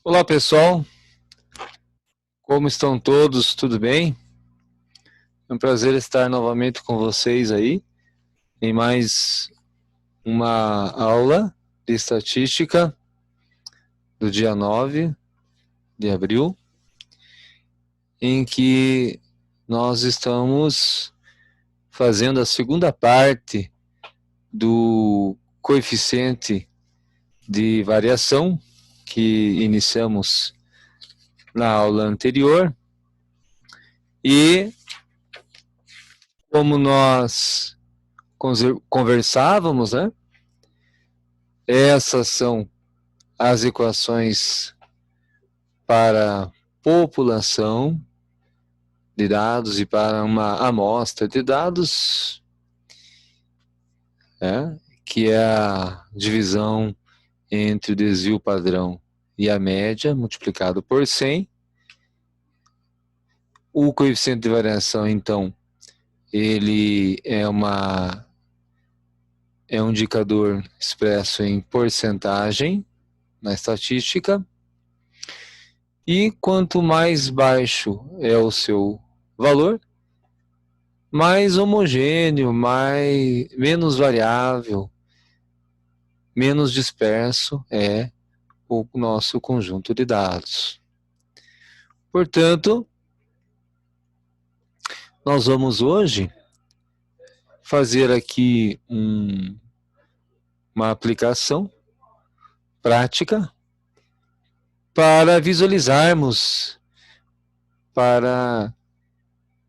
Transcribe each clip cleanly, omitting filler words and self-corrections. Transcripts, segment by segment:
Olá pessoal, como estão todos? Tudo bem? É um prazer estar novamente com vocês aí em mais uma aula de estatística do dia 9 de abril, em que nós estamos fazendo a segunda parte do coeficiente de variação que iniciamos na aula anterior. E como nós conversávamos, né? Essas são as equações para população de dados e para uma amostra de dados, né? Que é a divisão entre o desvio padrão e a média multiplicado por 100. O coeficiente de variação, então, ele é um indicador expresso em porcentagem na estatística, e quanto mais baixo é o seu valor, mais homogêneo, menos variável, menos disperso é o nosso conjunto de dados. Portanto, nós vamos hoje fazer aqui uma aplicação prática para visualizarmos, para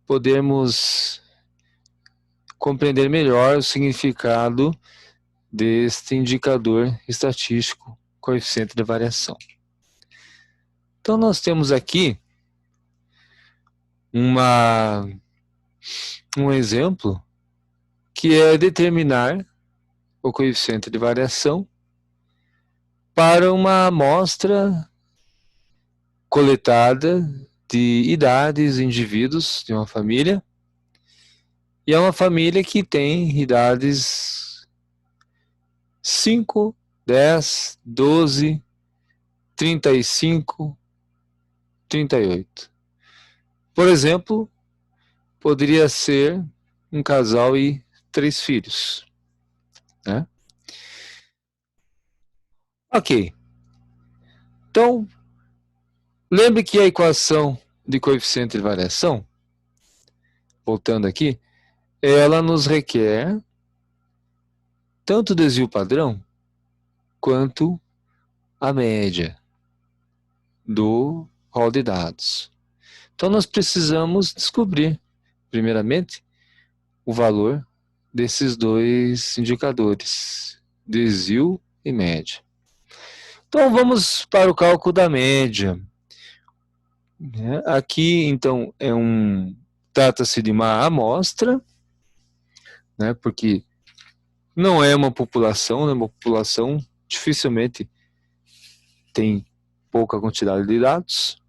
podermos compreender melhor o significado deste indicador estatístico, coeficiente de variação. Então, nós temos aqui um exemplo que é determinar o coeficiente de variação para uma amostra coletada de idades de indivíduos de uma família, e é uma família que tem idades 5, 10, 12, 35, 38. Por exemplo, poderia ser um casal e 3 filhos, né? Ok. Então, lembre que a equação de coeficiente de variação, voltando aqui, ela nos requer tanto o desvio padrão quanto a média do rol de dados. Então, nós precisamos descobrir, primeiramente, o valor desses dois indicadores, desvio e média. Então, vamos para o cálculo da média. Aqui, então, trata-se de uma amostra, né, porque não é uma população, né, uma população dificilmente tem pouca quantidade de dados.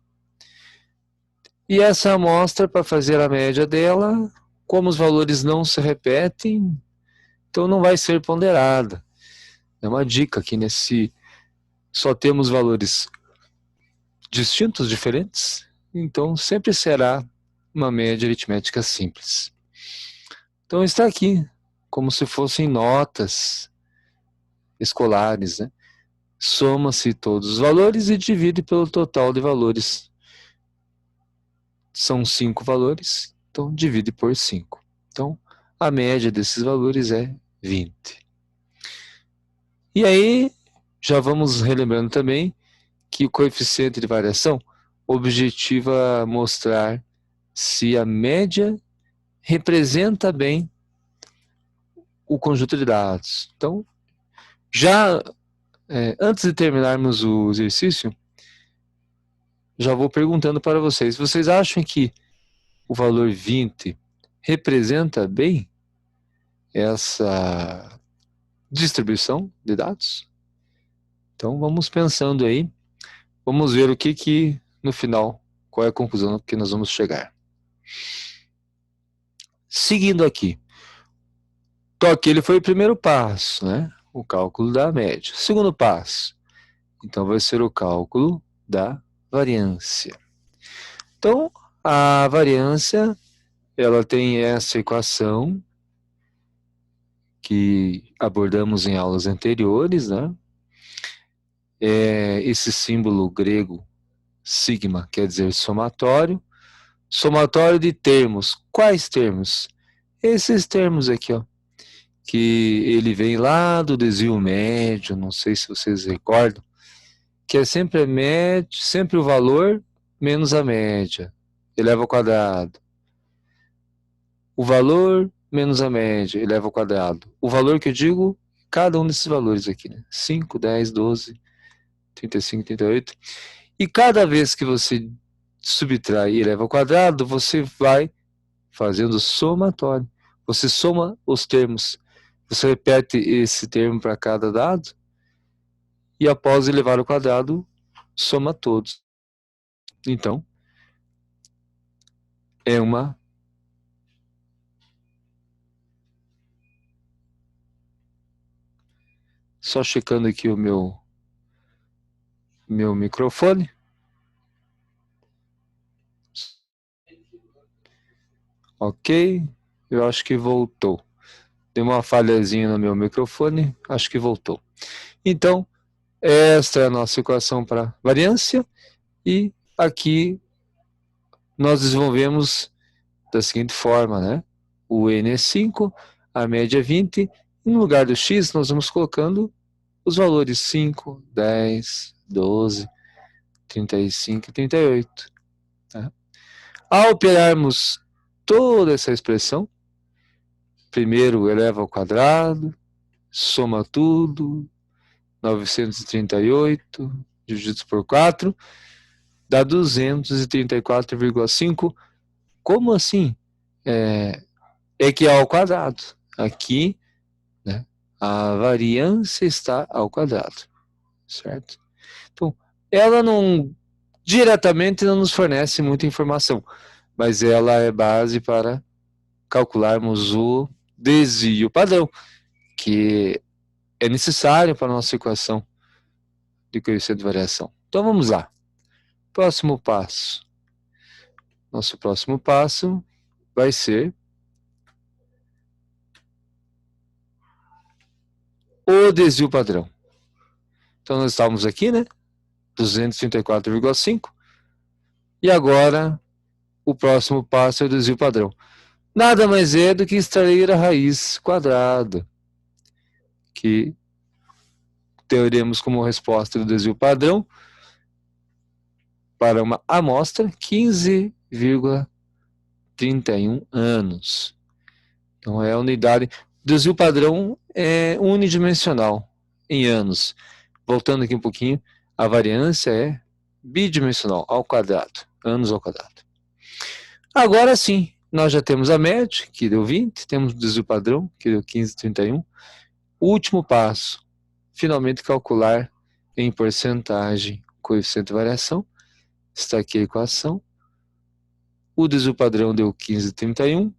E essa amostra, para fazer a média dela, como os valores não se repetem, então não vai ser ponderada. É uma dica aqui, só temos valores distintos, diferentes, então sempre será uma média aritmética simples. Então está aqui, como se fossem notas escolares, né? Soma-se todos os valores e divide pelo total de valores. São 5 valores, então divide por 5. Então, a média desses valores é 20. E aí, já vamos relembrando também que o coeficiente de variação objetiva mostrar se a média representa bem o conjunto de dados. Então, antes de terminarmos o exercício, já vou perguntando para vocês. Vocês acham que o valor 20 representa bem essa distribuição de dados? Então, vamos pensando aí. Vamos ver no final, qual é a conclusão que nós vamos chegar. Seguindo aqui. Então, aquele foi o primeiro passo, né? O cálculo da média. Segundo passo. Então, vai ser o cálculo da variância. Então, a variância, ela tem essa equação que abordamos em aulas anteriores, né? Esse símbolo grego, sigma, quer dizer somatório. Somatório de termos. Quais termos? Esses termos aqui, ó, que ele vem lá do desvio médio, não sei se vocês recordam, que é sempre a média, sempre o valor menos a média, eleva ao quadrado. O valor menos a média, eleva ao quadrado. O valor que eu digo, cada um desses valores aqui, né? 5, 10, 12, 35, 38. E cada vez que você subtrai e eleva ao quadrado, você vai fazendo somatório. Você soma os termos. Você repete esse termo para cada dado e após elevar ao quadrado, soma todos. Então, é uma só checando aqui o meu microfone. Ok, eu acho que voltou. Deu uma falhazinha no meu microfone, acho que voltou. Então, esta é a nossa equação para variância e aqui nós desenvolvemos da seguinte forma, né? O N é 5, a média é 20, e no lugar do X nós vamos colocando os valores 5, 10, 12, 35 e 38. Tá? Ao operarmos toda essa expressão, primeiro eleva ao quadrado, soma tudo, 938 dividido por 4, dá 234,5. Como assim? É que é ao quadrado. Aqui, né, a variância está ao quadrado, certo? Então, ela não diretamente não nos fornece muita informação, mas ela é base para calcularmos o desvio padrão, que é necessário para a nossa equação de coeficiente de variação. Então vamos lá. Próximo passo. Nosso próximo passo vai ser o desvio padrão. Então nós estávamos aqui, né? 234,5. E agora o próximo passo é o desvio padrão. Nada mais é do que extrair a raiz quadrada, que teremos como resposta do desvio padrão para uma amostra 15,31 anos. Então é a unidade. Desvio padrão é unidimensional em anos. Voltando aqui um pouquinho, a variância é bidimensional, ao quadrado, anos ao quadrado. Agora sim, nós já temos a média, que deu 20, temos o desvio padrão, que deu 15,31. O último passo, finalmente calcular em porcentagem o coeficiente de variação. Está aqui a equação. O desvio padrão deu 15,31,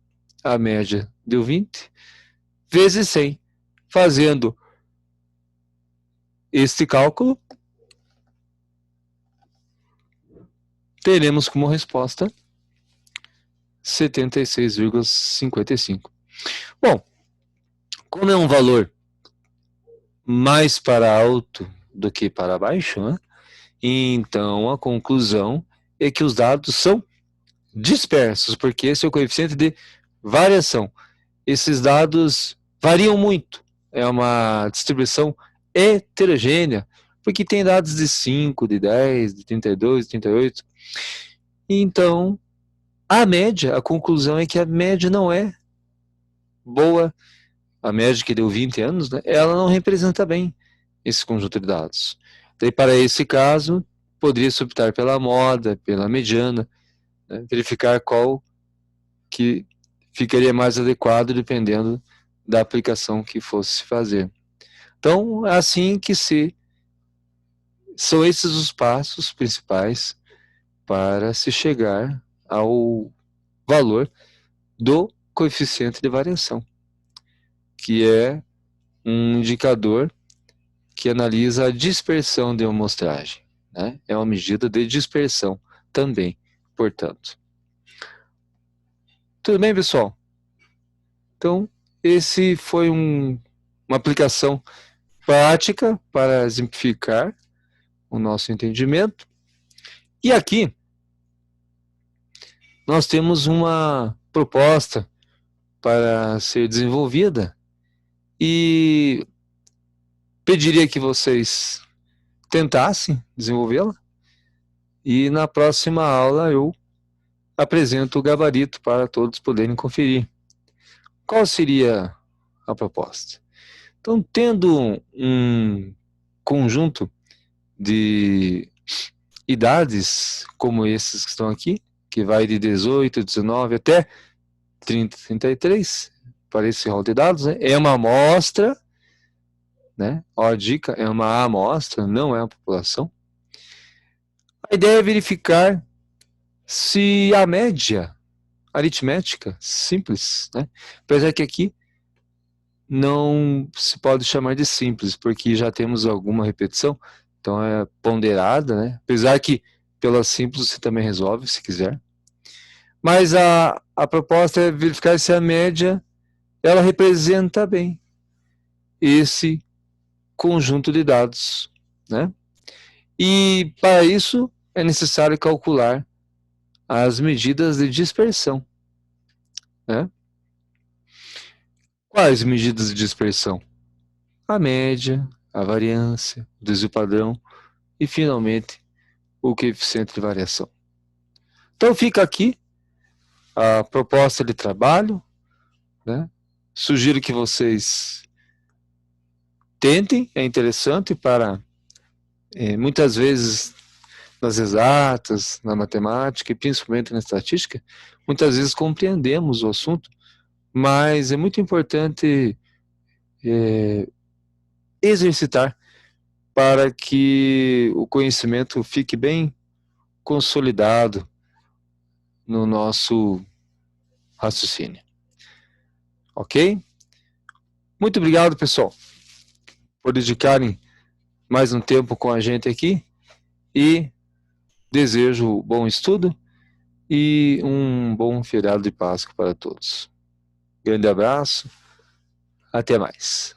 a média deu 20, vezes 100. Fazendo este cálculo, teremos como resposta 76,55. Bom, como é um valor mais para alto do que para baixo, né? Então a conclusão é que os dados são dispersos, porque esse é o coeficiente de variação. Esses dados variam muito, é uma distribuição heterogênea, porque tem dados de 5, de 10, de 32, de 38. Então, a média, a conclusão é que a média não é boa. A média que deu 20 anos, né, ela não representa bem esse conjunto de dados. Daí, para esse caso, poderia-se optar pela moda, pela mediana, né, verificar qual que ficaria mais adequado dependendo da aplicação que fosse fazer. Então, é assim que são esses os passos principais para se chegar ao valor do coeficiente de variação, que é um indicador que analisa a dispersão de uma amostragem. né? É uma medida de dispersão também, portanto. Tudo bem, pessoal? Então, esse foi uma aplicação prática para exemplificar o nosso entendimento. E aqui, nós temos uma proposta para ser desenvolvida e pediria que vocês tentassem desenvolvê-la e na próxima aula eu apresento o gabarito para todos poderem conferir. Qual seria a proposta? Então, tendo um conjunto de idades como esses que estão aqui, que vai de 18, 19 até 30, 33, para esse rol de dados, né? É uma amostra, né? Ó, a dica, é uma amostra, não é uma população. A ideia é verificar se a média aritmética simples, né? Apesar que aqui não se pode chamar de simples, porque já temos alguma repetição, então é ponderada, né? Apesar que pela simples você também resolve, se quiser. Mas a proposta é verificar se a média ela representa bem esse conjunto de dados, né? E para isso é necessário calcular as medidas de dispersão, né? Quais medidas de dispersão? A média, a variância, o desvio padrão e, finalmente, o coeficiente de variação. Então fica aqui a proposta de trabalho, né? Sugiro que vocês tentem, é interessante para, muitas vezes, nas exatas, na matemática e principalmente na estatística, muitas vezes compreendemos o assunto, mas é muito importante exercitar para que o conhecimento fique bem consolidado no nosso raciocínio. Ok? Muito obrigado, pessoal, por dedicarem mais um tempo com a gente aqui e desejo bom estudo e um bom feriado de Páscoa para todos. Grande abraço, até mais.